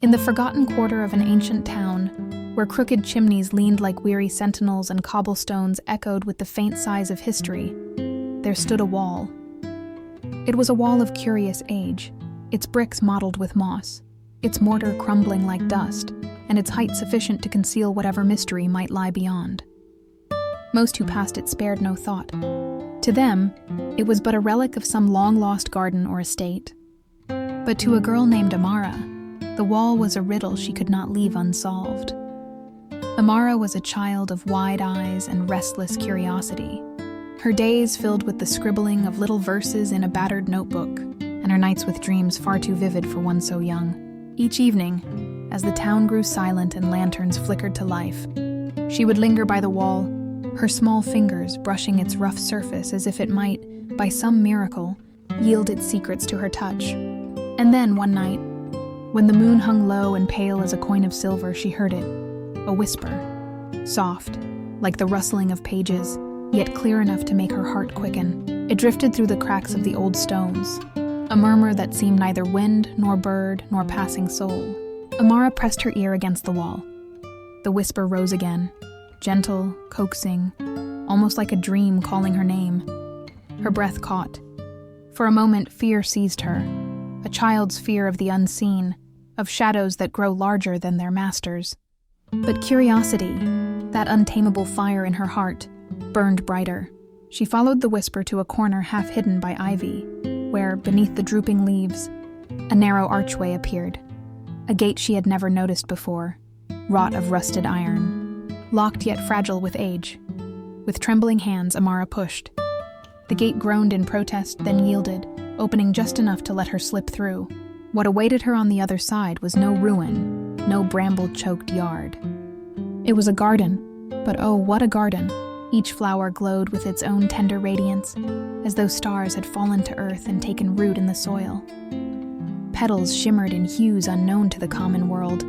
In the forgotten quarter of an ancient town, where crooked chimneys leaned like weary sentinels and cobblestones echoed with the faint sighs of history, there stood a wall. It was a wall of curious age, its bricks mottled with moss, its mortar crumbling like dust, and its height sufficient to conceal whatever mystery might lie beyond. Most who passed it spared no thought. To them, it was but a relic of some long-lost garden or estate. But to a girl named Amara, the wall was a riddle she could not leave unsolved. Amara was a child of wide eyes and restless curiosity, her days filled with the scribbling of little verses in a battered notebook, and her nights with dreams far too vivid for one so young. Each evening, as the town grew silent and lanterns flickered to life, she would linger by the wall, her small fingers brushing its rough surface as if it might, by some miracle, yield its secrets to her touch. And then, one night, when the moon hung low and pale as a coin of silver, she heard it, a whisper, soft, like the rustling of pages, yet clear enough to make her heart quicken. It drifted through the cracks of the old stones, a murmur that seemed neither wind nor bird nor passing soul. Amara pressed her ear against the wall. The whisper rose again, gentle, coaxing, almost like a dream calling her name. Her breath caught. For a moment, fear seized her, a child's fear of the unseen, of shadows that grow larger than their masters. But curiosity, that untamable fire in her heart, burned brighter. She followed the whisper to a corner half hidden by ivy, where, beneath the drooping leaves, a narrow archway appeared. A gate she had never noticed before, wrought of rusted iron, locked yet fragile with age. With trembling hands, Amara pushed. The gate groaned in protest, then yielded, opening just enough to let her slip through. What awaited her on the other side was no ruin, no bramble-choked yard. It was a garden, but oh, what a garden! Each flower glowed with its own tender radiance, as though stars had fallen to earth and taken root in the soil. Petals shimmered in hues unknown to the common world,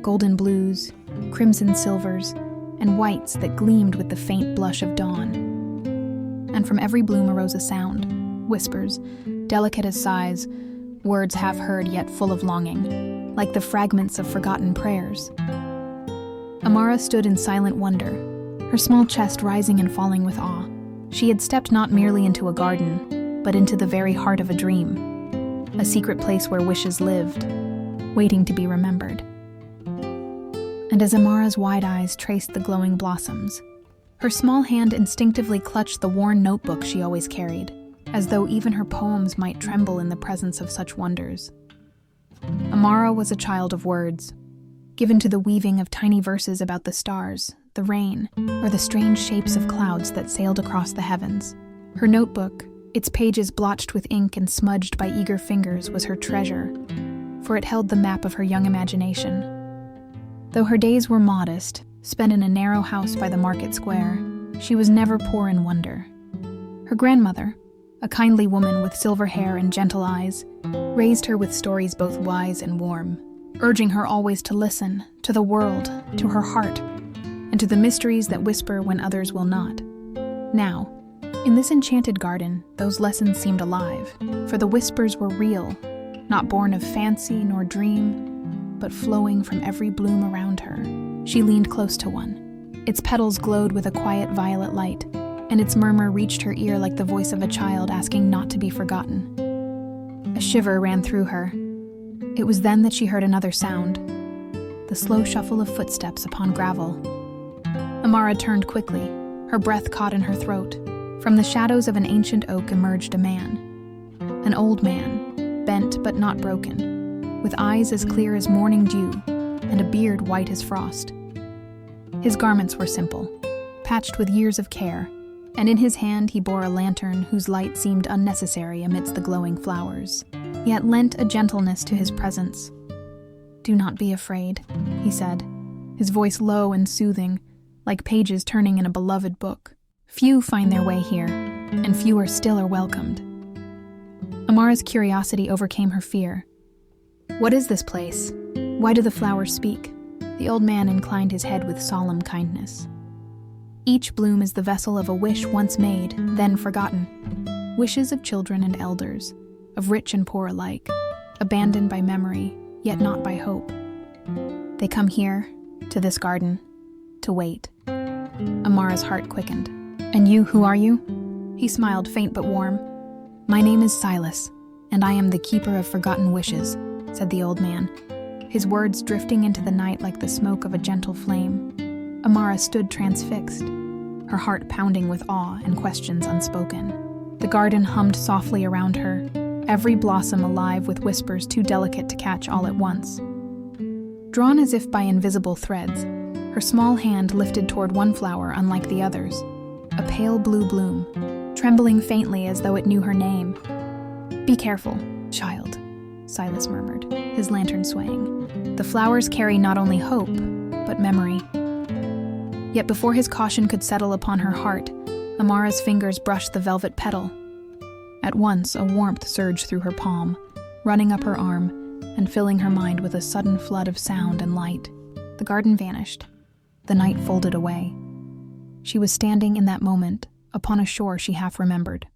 golden blues, crimson silvers, and whites that gleamed with the faint blush of dawn. And from every bloom arose a sound, whispers, delicate as sighs, words half heard yet full of longing, like the fragments of forgotten prayers. Amara stood in silent wonder, her small chest rising and falling with awe. She had stepped not merely into a garden, but into the very heart of a dream, a secret place where wishes lived, waiting to be remembered. And as Amara's wide eyes traced the glowing blossoms, her small hand instinctively clutched the worn notebook she always carried, as though even her poems might tremble in the presence of such wonders. Amara was a child of words, given to the weaving of tiny verses about the stars, the rain, or the strange shapes of clouds that sailed across the heavens. Her notebook, its pages blotched with ink and smudged by eager fingers, was her treasure, for it held the map of her young imagination. Though her days were modest, spent in a narrow house by the market square, she was never poor in wonder. Her grandmother, a kindly woman with silver hair and gentle eyes, raised her with stories both wise and warm, urging her always to listen, to the world, to her heart, and to the mysteries that whisper when others will not. Now, in this enchanted garden, those lessons seemed alive, for the whispers were real, not born of fancy nor dream, but flowing from every bloom around her. She leaned close to one. Its petals glowed with a quiet violet light, and its murmur reached her ear like the voice of a child asking not to be forgotten. A shiver ran through her. It was then that she heard another sound, the slow shuffle of footsteps upon gravel. Amara turned quickly, her breath caught in her throat. From the shadows of an ancient oak emerged a man. An old man, bent but not broken, with eyes as clear as morning dew, and a beard white as frost. His garments were simple, patched with years of care, and in his hand he bore a lantern whose light seemed unnecessary amidst the glowing flowers, yet lent a gentleness to his presence. "Do not be afraid," he said, his voice low and soothing, like pages turning in a beloved book. "Few find their way here, and fewer still are welcomed." Amara's curiosity overcame her fear. "What is this place? Why do the flowers speak?" The old man inclined his head with solemn kindness. "Each bloom is the vessel of a wish once made, then forgotten. Wishes of children and elders, of rich and poor alike, abandoned by memory, yet not by hope. They come here, to this garden, to wait. Amara's heart quickened. And you, who are you? He smiled, faint but warm. My name is Silas, and I am the keeper of forgotten wishes, said the old man, his words drifting into the night like the smoke of a gentle flame. Amara stood transfixed, her heart pounding with awe and questions unspoken. The garden hummed softly around her, every blossom alive with whispers too delicate to catch all at once. Drawn as if by invisible threads, her small hand lifted toward one flower unlike the others, a pale blue bloom, trembling faintly as though it knew her name. Be careful, child, Silas murmured, his lantern swaying. The flowers carry not only hope, but memory. Yet before his caution could settle upon her heart, Amara's fingers brushed the velvet petal. At once, a warmth surged through her palm, running up her arm and filling her mind with a sudden flood of sound and light. The garden vanished. The night folded away. She was standing in that moment upon a shore she half remembered.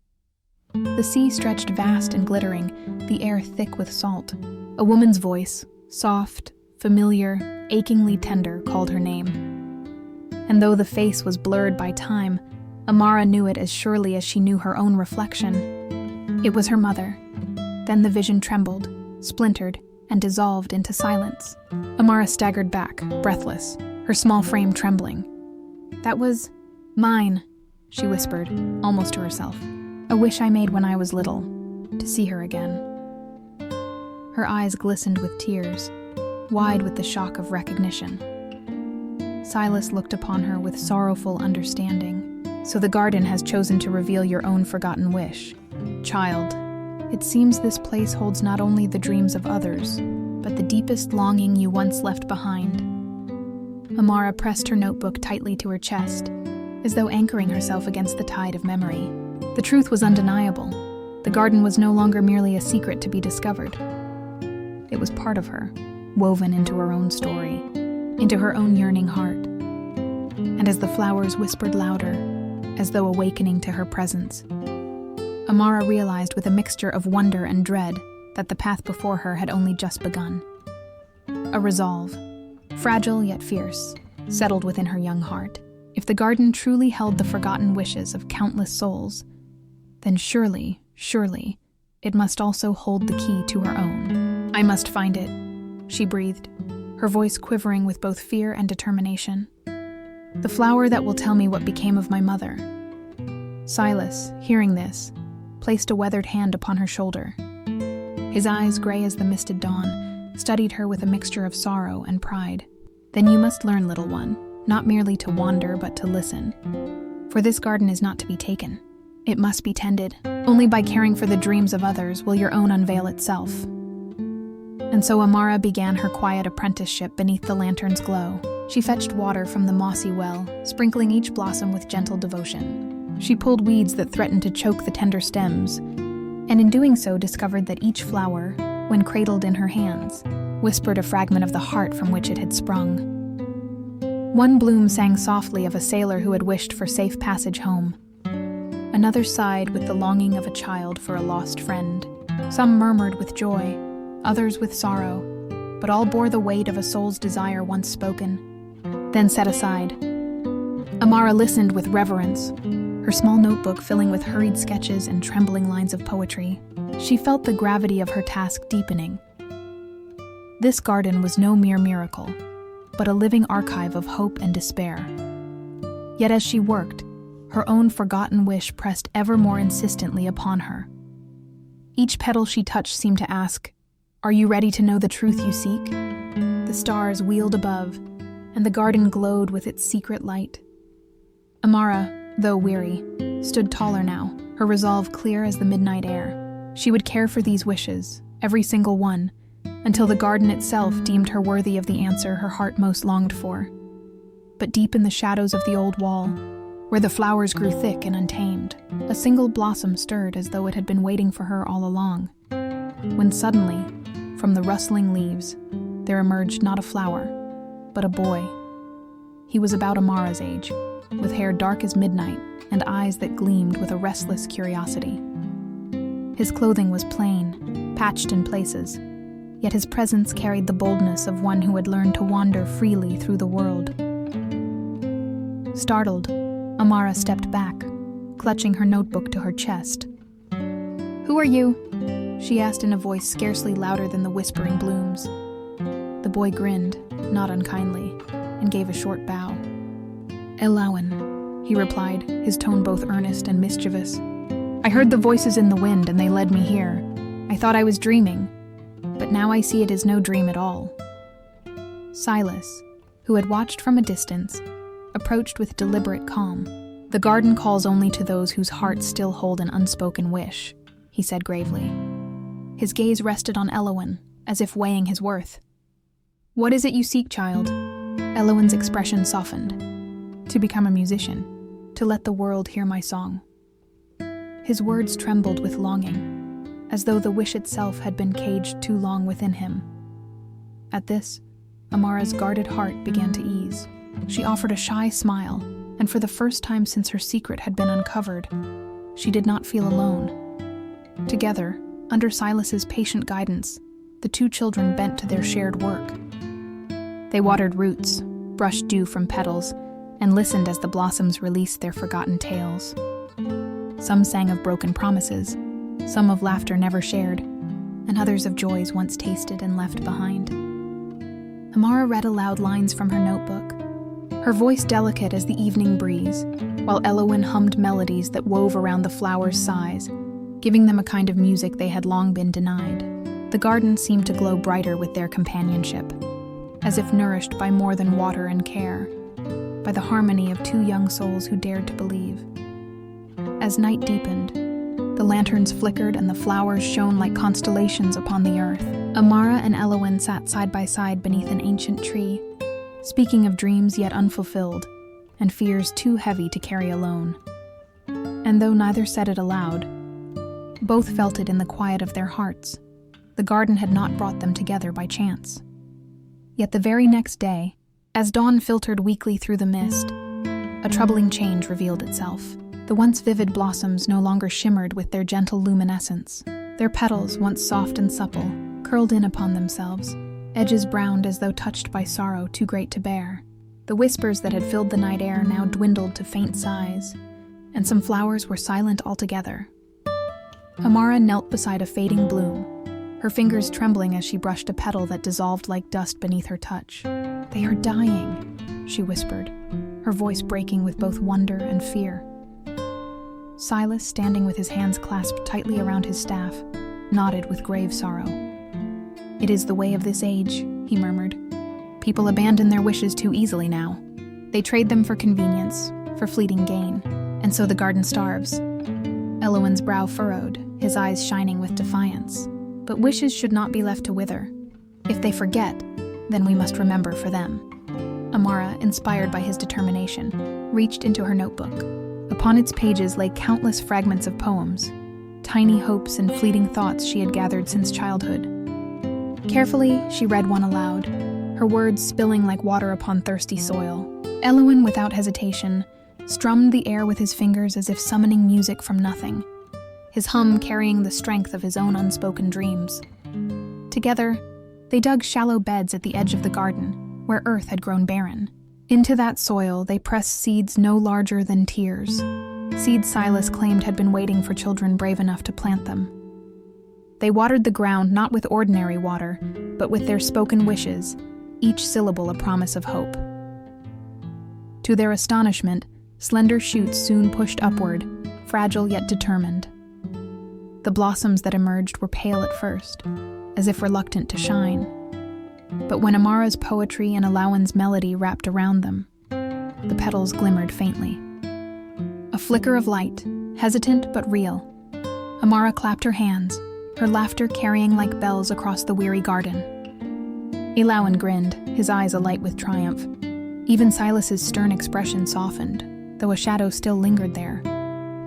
The sea stretched vast and glittering, the air thick with salt. A woman's voice, soft, familiar, achingly tender, called her name. And though the face was blurred by time, Amara knew it as surely as she knew her own reflection. It was her mother. Then the vision trembled, splintered, and dissolved into silence. Amara staggered back, breathless, her small frame trembling. That was mine, she whispered, almost to herself. A wish I made when I was little, to see her again. Her eyes glistened with tears, wide with the shock of recognition. Silas looked upon her with sorrowful understanding. So the garden has chosen to reveal your own forgotten wish. Child, it seems this place holds not only the dreams of others, but the deepest longing you once left behind. Amara pressed her notebook tightly to her chest, as though anchoring herself against the tide of memory. The truth was undeniable. The garden was no longer merely a secret to be discovered. It was part of her, woven into her own story, into her own yearning heart. And as the flowers whispered louder, as though awakening to her presence, Amara realized with a mixture of wonder and dread that the path before her had only just begun. A resolve, fragile yet fierce, settled within her young heart. If the garden truly held the forgotten wishes of countless souls, then surely, it must also hold the key to her own. I must find it, she breathed, her voice quivering with both fear and determination. The flower that will tell me what became of my mother. Silas, hearing this, placed a weathered hand upon her shoulder. His eyes, gray as the misted dawn, studied her with a mixture of sorrow and pride. Then you must learn, little one, not merely to wander, but to listen. For this garden is not to be taken. It must be tended. Only by caring for the dreams of others will your own unveil itself. And so Amara began her quiet apprenticeship beneath the lantern's glow. She fetched water from the mossy well, sprinkling each blossom with gentle devotion. She pulled weeds that threatened to choke the tender stems, and in doing so discovered that each flower, when cradled in her hands, whispered a fragment of the heart from which it had sprung. One bloom sang softly of a sailor who had wished for safe passage home. Another sighed with the longing of a child for a lost friend. Some murmured with joy, others with sorrow, but all bore the weight of a soul's desire once spoken, then set aside. Amara listened with reverence, her small notebook filling with hurried sketches and trembling lines of poetry. She felt the gravity of her task deepening. This garden was no mere miracle, but a living archive of hope and despair. Yet as she worked, her own forgotten wish pressed ever more insistently upon her. Each petal she touched seemed to ask, "Are you ready to know the truth you seek?" The stars wheeled above, and the garden glowed with its secret light. Amara, though weary, stood taller now, her resolve clear as the midnight air. She would care for these wishes, every single one, until the garden itself deemed her worthy of the answer her heart most longed for. But deep in the shadows of the old wall, where the flowers grew thick and untamed, a single blossom stirred as though it had been waiting for her all along. When suddenly, from the rustling leaves, there emerged not a flower, but a boy. He was about Amara's age, with hair dark as midnight and eyes that gleamed with a restless curiosity. His clothing was plain, patched in places, yet his presence carried the boldness of one who had learned to wander freely through the world. Startled, Amara stepped back, clutching her notebook to her chest. "Who are you?" she asked in a voice scarcely louder than the whispering blooms. The boy grinned, not unkindly, and gave a short bow. "Elowen," he replied, his tone both earnest and mischievous. "I heard the voices in the wind and they led me here. I thought I was dreaming, but now I see it is no dream at all." Silas, who had watched from a distance, approached with deliberate calm. "The garden calls only to those whose hearts still hold an unspoken wish," he said gravely. His gaze rested on Elowen, as if weighing his worth. "What is it you seek, child?" Elowen's expression softened. "To become a musician, to let the world hear my song." His words trembled with longing, as though the wish itself had been caged too long within him. At this, Amara's guarded heart began to ease. She offered a shy smile, and for the first time since her secret had been uncovered, she did not feel alone. Together, under Silas's patient guidance, the two children bent to their shared work. They watered roots, brushed dew from petals, and listened as the blossoms released their forgotten tales. Some sang of broken promises, some of laughter never shared, and others of joys once tasted and left behind. Amara read aloud lines from her notebook, her voice delicate as the evening breeze, while Elowen hummed melodies that wove around the flowers' sighs, giving them a kind of music they had long been denied. The garden seemed to glow brighter with their companionship, as if nourished by more than water and care, by the harmony of two young souls who dared to believe. As night deepened, the lanterns flickered and the flowers shone like constellations upon the earth. Amara and Elowen sat side by side beneath an ancient tree, speaking of dreams yet unfulfilled, and fears too heavy to carry alone. And though neither said it aloud, both felt it in the quiet of their hearts. The garden had not brought them together by chance. Yet the very next day, as dawn filtered weakly through the mist, a troubling change revealed itself. The once vivid blossoms no longer shimmered with their gentle luminescence. Their petals, once soft and supple, curled in upon themselves, edges browned as though touched by sorrow too great to bear. The whispers that had filled the night air now dwindled to faint sighs, and some flowers were silent altogether. Amara knelt beside a fading bloom, her fingers trembling as she brushed a petal that dissolved like dust beneath her touch. "They are dying," she whispered, her voice breaking with both wonder and fear. Silas, standing with his hands clasped tightly around his staff, nodded with grave sorrow. "It is the way of this age," he murmured. "People abandon their wishes too easily now. They trade them for convenience, for fleeting gain, and so the garden starves." Elowen's brow furrowed, his eyes shining with defiance. "But wishes should not be left to wither. If they forget, then we must remember for them." Amara, inspired by his determination, reached into her notebook. Upon its pages lay countless fragments of poems, tiny hopes and fleeting thoughts she had gathered since childhood. Carefully, she read one aloud, her words spilling like water upon thirsty soil. Elowen, without hesitation, strummed the air with his fingers as if summoning music from nothing, his hum carrying the strength of his own unspoken dreams. Together, they dug shallow beds at the edge of the garden, where earth had grown barren. Into that soil they pressed seeds no larger than tears, seeds Silas claimed had been waiting for children brave enough to plant them. They watered the ground not with ordinary water, but with their spoken wishes, each syllable a promise of hope. To their astonishment, slender shoots soon pushed upward, fragile yet determined. The blossoms that emerged were pale at first, as if reluctant to shine. But when Amara's poetry and Elowen's melody wrapped around them, the petals glimmered faintly. A flicker of light, hesitant but real. Amara clapped her hands, her laughter carrying like bells across the weary garden. Elowen grinned, his eyes alight with triumph. Even Silas's stern expression softened, though a shadow still lingered there,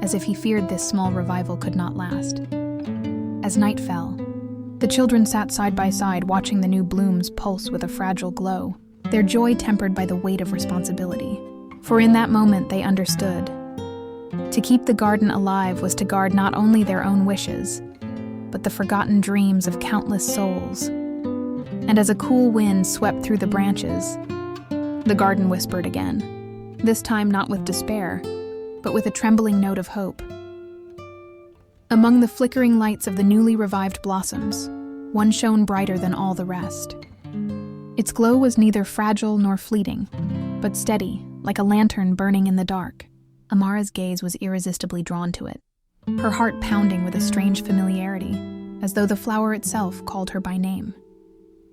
as if he feared this small revival could not last. As night fell, the children sat side by side watching the new blooms pulse with a fragile glow, their joy tempered by the weight of responsibility. For in that moment they understood. To keep the garden alive was to guard not only their own wishes, but the forgotten dreams of countless souls, And as a cool wind swept through the branches, the garden whispered again, this time not with despair, but with a trembling note of hope. Among the flickering lights of the newly revived blossoms, one shone brighter than all the rest. Its glow was neither fragile nor fleeting, but steady, like a lantern burning in the dark. Amara's gaze was irresistibly drawn to it, her heart pounding with a strange familiarity, as though the flower itself called her by name.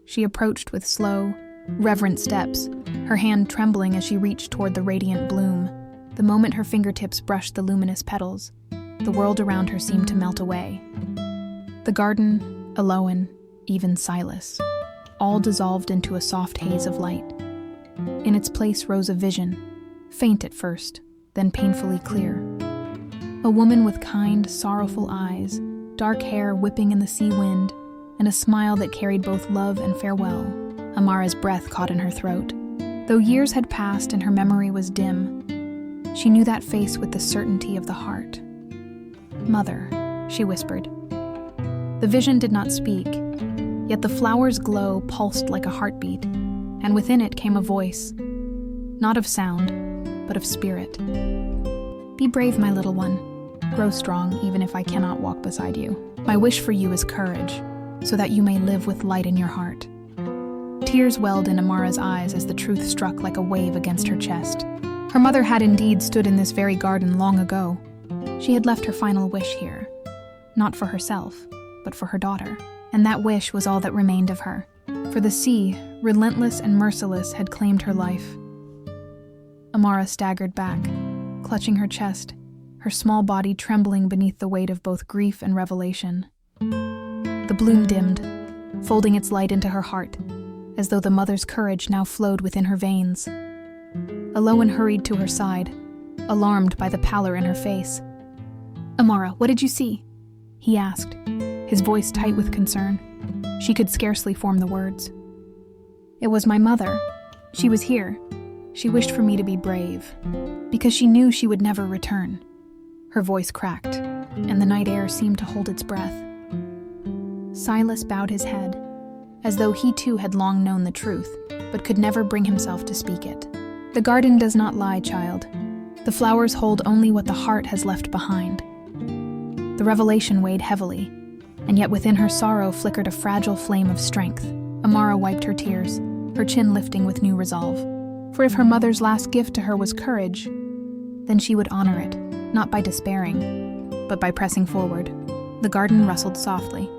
She approached with slow, reverent steps, her hand trembling as she reached toward the radiant bloom. The moment her fingertips brushed the luminous petals, the world around her seemed to melt away. The garden, Elowen, even Silas, all dissolved into a soft haze of light. In its place rose a vision, faint at first, then painfully clear. A woman with kind, sorrowful eyes, dark hair whipping in the sea wind, and a smile that carried both love and farewell. Amara's breath caught in her throat. Though years had passed and her memory was dim, she knew that face with the certainty of the heart. "Mother," she whispered. The vision did not speak, yet the flower's glow pulsed like a heartbeat, and within it came a voice, not of sound, but of spirit. "Be brave, my little one. Grow strong, even if I cannot walk beside you. My wish for you is courage, so that you may live with light in your heart." Tears welled in Amara's eyes as the truth struck like a wave against her chest. Her mother had indeed stood in this very garden long ago. She had left her final wish here, not for herself, but for her daughter. And that wish was all that remained of her, for the sea, relentless and merciless, had claimed her life. Amara staggered back, clutching her chest, her small body trembling beneath the weight of both grief and revelation. The bloom dimmed, folding its light into her heart, as though the mother's courage now flowed within her veins. Elowen hurried to her side, alarmed by the pallor in her face. "Amara, what did you see?" he asked, his voice tight with concern. She could scarcely form the words. "It was my mother. She was here. She wished for me to be brave, because she knew she would never return." Her voice cracked, and the night air seemed to hold its breath. Silas bowed his head, as though he too had long known the truth, but could never bring himself to speak it. "The garden does not lie, child. The flowers hold only what the heart has left behind." The revelation weighed heavily, and yet within her sorrow flickered a fragile flame of strength. Amara wiped her tears, her chin lifting with new resolve. For if her mother's last gift to her was courage, then she would honor it, not by despairing, but by pressing forward. The garden rustled softly,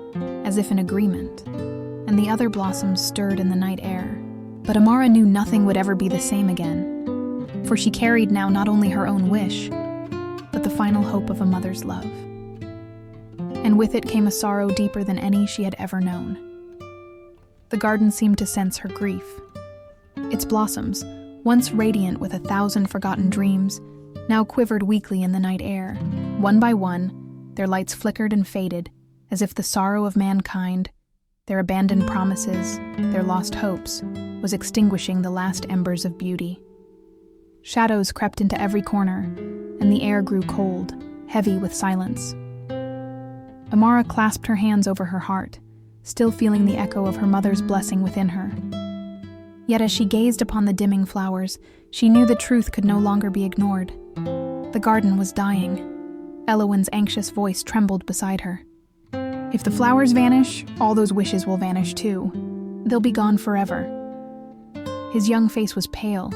as if in agreement, and the other blossoms stirred in the night air. But Amara knew nothing would ever be the same again, for she carried now not only her own wish, but the final hope of a mother's love. And with it came a sorrow deeper than any she had ever known. The garden seemed to sense her grief. Its blossoms, once radiant with 1,000 forgotten dreams, now quivered weakly in the night air. One by one, their lights flickered and faded, as if the sorrow of mankind, their abandoned promises, their lost hopes, was extinguishing the last embers of beauty. Shadows crept into every corner, and the air grew cold, heavy with silence. Amara clasped her hands over her heart, still feeling the echo of her mother's blessing within her. Yet as she gazed upon the dimming flowers, she knew the truth could no longer be ignored. The garden was dying. Elowen's anxious voice trembled beside her. "If the flowers vanish, all those wishes will vanish too. They'll be gone forever." His young face was pale,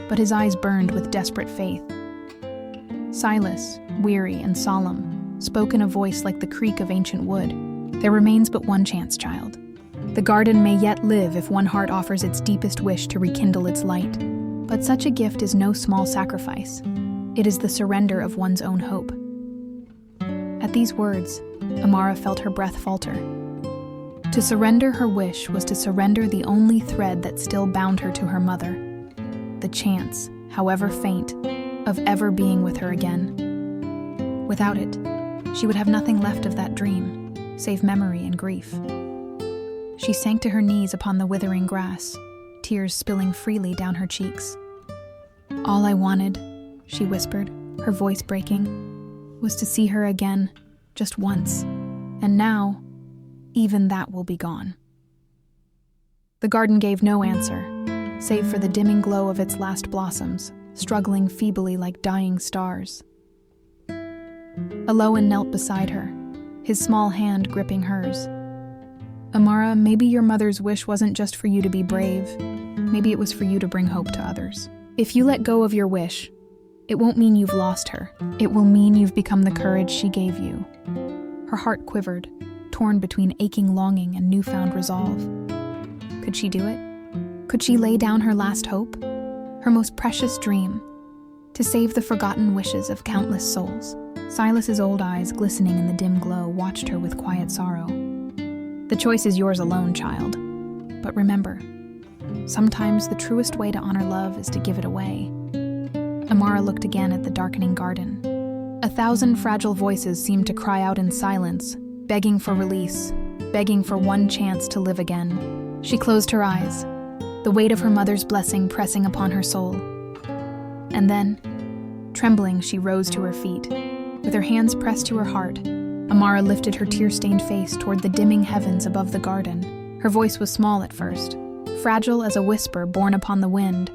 but his eyes burned with desperate faith. Silas, weary and solemn, spoke in a voice like the creak of ancient wood. "There remains but one chance, child. The garden may yet live if one heart offers its deepest wish to rekindle its light. But such a gift is no small sacrifice. It is the surrender of one's own hope." At these words, Amara felt her breath falter. To surrender her wish was to surrender the only thread that still bound her to her mother, the chance, however faint, of ever being with her again. Without it, she would have nothing left of that dream, save memory and grief. She sank to her knees upon the withering grass, tears spilling freely down her cheeks. "All I wanted," she whispered, her voice breaking, "was to see her again, just once, and now, even that will be gone." The garden gave no answer, save for the dimming glow of its last blossoms, struggling feebly like dying stars. Elowen knelt beside her, his small hand gripping hers. Amara, maybe your mother's wish wasn't just for you to be brave. Maybe it was for you to bring hope to others. If you let go of your wish, it won't mean you've lost her. It will mean you've become the courage she gave you. Her heart quivered, torn between aching longing and newfound resolve. Could she do it? Could she lay down her last hope, her most precious dream, to save the forgotten wishes of countless souls? Silas's old eyes, glistening in the dim glow, watched her with quiet sorrow. The choice is yours alone, child. But remember, sometimes the truest way to honor love is to give it away. Amara looked again at the darkening garden. 1,000 fragile voices seemed to cry out in silence, begging for release, begging for one chance to live again. She closed her eyes, the weight of her mother's blessing pressing upon her soul. And then, trembling, she rose to her feet. With her hands pressed to her heart, Amara lifted her tear-stained face toward the dimming heavens above the garden. Her voice was small at first, fragile as a whisper borne upon the wind,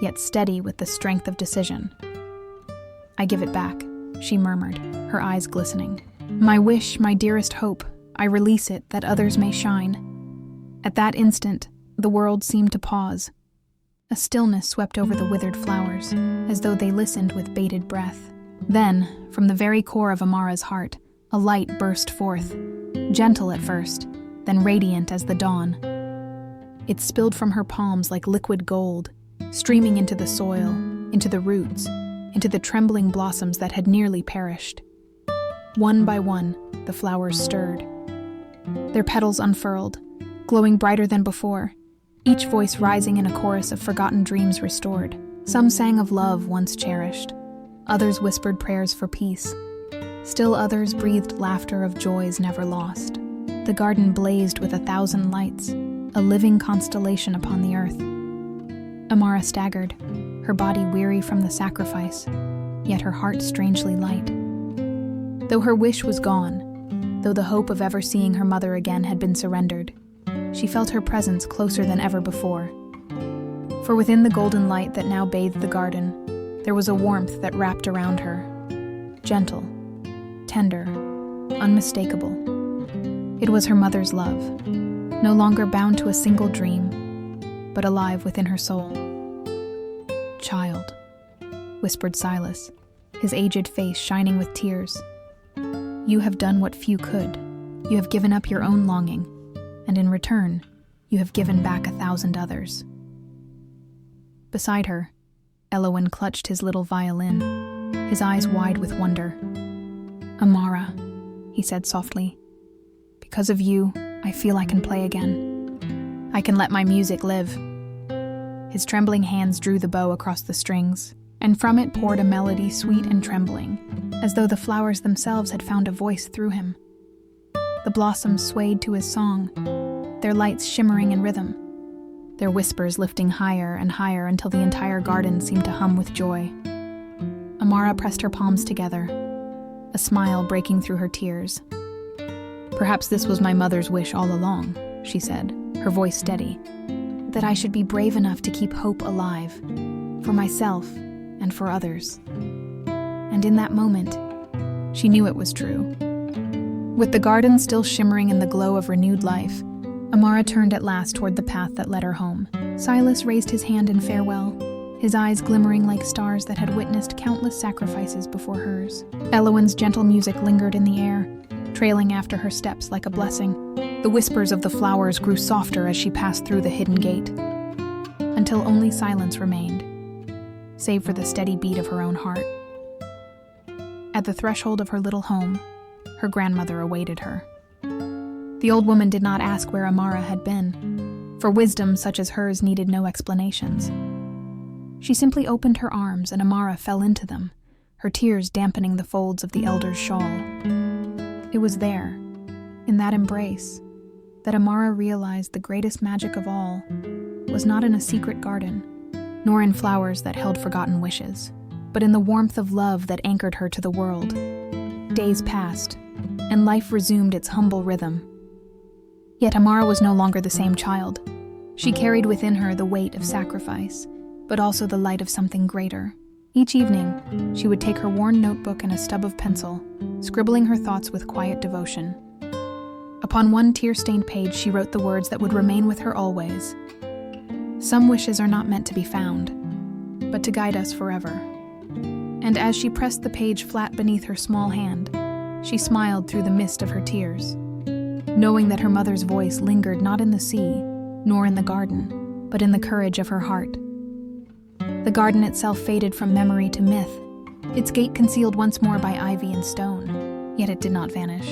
yet steady with the strength of decision. "I give it back," she murmured, her eyes glistening. "My wish, my dearest hope, I release it that others may shine." At that instant, the world seemed to pause. A stillness swept over the withered flowers, as though they listened with bated breath. Then, from the very core of Amara's heart, a light burst forth, gentle at first, then radiant as the dawn. It spilled from her palms like liquid gold, streaming into the soil, into the roots, into the trembling blossoms that had nearly perished. One by one, the flowers stirred. Their petals unfurled, glowing brighter than before, each voice rising in a chorus of forgotten dreams restored. Some sang of love once cherished. Others whispered prayers for peace. Still others breathed laughter of joys never lost. The garden blazed with 1,000 lights, a living constellation upon the earth. Amara staggered, her body weary from the sacrifice, yet her heart strangely light. Though her wish was gone, though the hope of ever seeing her mother again had been surrendered, she felt her presence closer than ever before. For within the golden light that now bathed the garden, there was a warmth that wrapped around her, gentle, tender, unmistakable. It was her mother's love, no longer bound to a single dream, but alive within her soul. "Child," whispered Silas, his aged face shining with tears. "You have done what few could. You have given up your own longing, and in return, you have given back 1,000 others." Beside her, Elowen clutched his little violin, his eyes wide with wonder. "Amara," he said softly, "because of you, I feel I can play again. I can let my music live." His trembling hands drew the bow across the strings, and from it poured a melody sweet and trembling, as though the flowers themselves had found a voice through him. The blossoms swayed to his song, their lights shimmering in rhythm, their whispers lifting higher and higher until the entire garden seemed to hum with joy. Amara pressed her palms together, a smile breaking through her tears. "Perhaps this was my mother's wish all along," she said, her voice steady, "that I should be brave enough to keep hope alive, for myself and for others." And in that moment, she knew it was true. With the garden still shimmering in the glow of renewed life, Amara turned at last toward the path that led her home. Silas raised his hand in farewell, his eyes glimmering like stars that had witnessed countless sacrifices before hers. Elowen's gentle music lingered in the air, trailing after her steps like a blessing. The whispers of the flowers grew softer as she passed through the hidden gate, until only silence remained, save for the steady beat of her own heart. At the threshold of her little home, her grandmother awaited her. The old woman did not ask where Amara had been, for wisdom such as hers needed no explanations. She simply opened her arms and Amara fell into them, her tears dampening the folds of the elder's shawl. It was there, in that embrace, that Amara realized the greatest magic of all was not in a secret garden, nor in flowers that held forgotten wishes, but in the warmth of love that anchored her to the world. Days passed, and life resumed its humble rhythm. Yet Amara was no longer the same child. She carried within her the weight of sacrifice, but also the light of something greater. Each evening, she would take her worn notebook and a stub of pencil, scribbling her thoughts with quiet devotion. Upon one tear-stained page, she wrote the words that would remain with her always. Some wishes are not meant to be found, but to guide us forever. And as she pressed the page flat beneath her small hand, she smiled through the mist of her tears, knowing that her mother's voice lingered not in the sea, nor in the garden, but in the courage of her heart. The garden itself faded from memory to myth, its gate concealed once more by ivy and stone. Yet it did not vanish.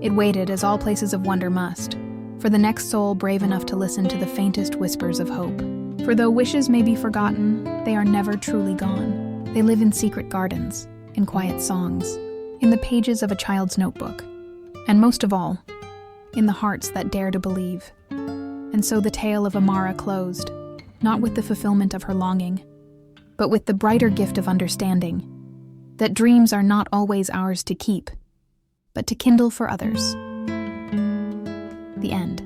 It waited, as all places of wonder must, for the next soul brave enough to listen to the faintest whispers of hope. For though wishes may be forgotten, they are never truly gone. They live in secret gardens, in quiet songs, in the pages of a child's notebook, and most of all, in the hearts that dare to believe. And so the tale of Amara closed, not with the fulfillment of her longing, but with the brighter gift of understanding, that dreams are not always ours to keep, but to kindle for others. The end.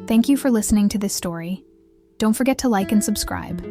Thank you for listening to this story. Don't forget to like and subscribe.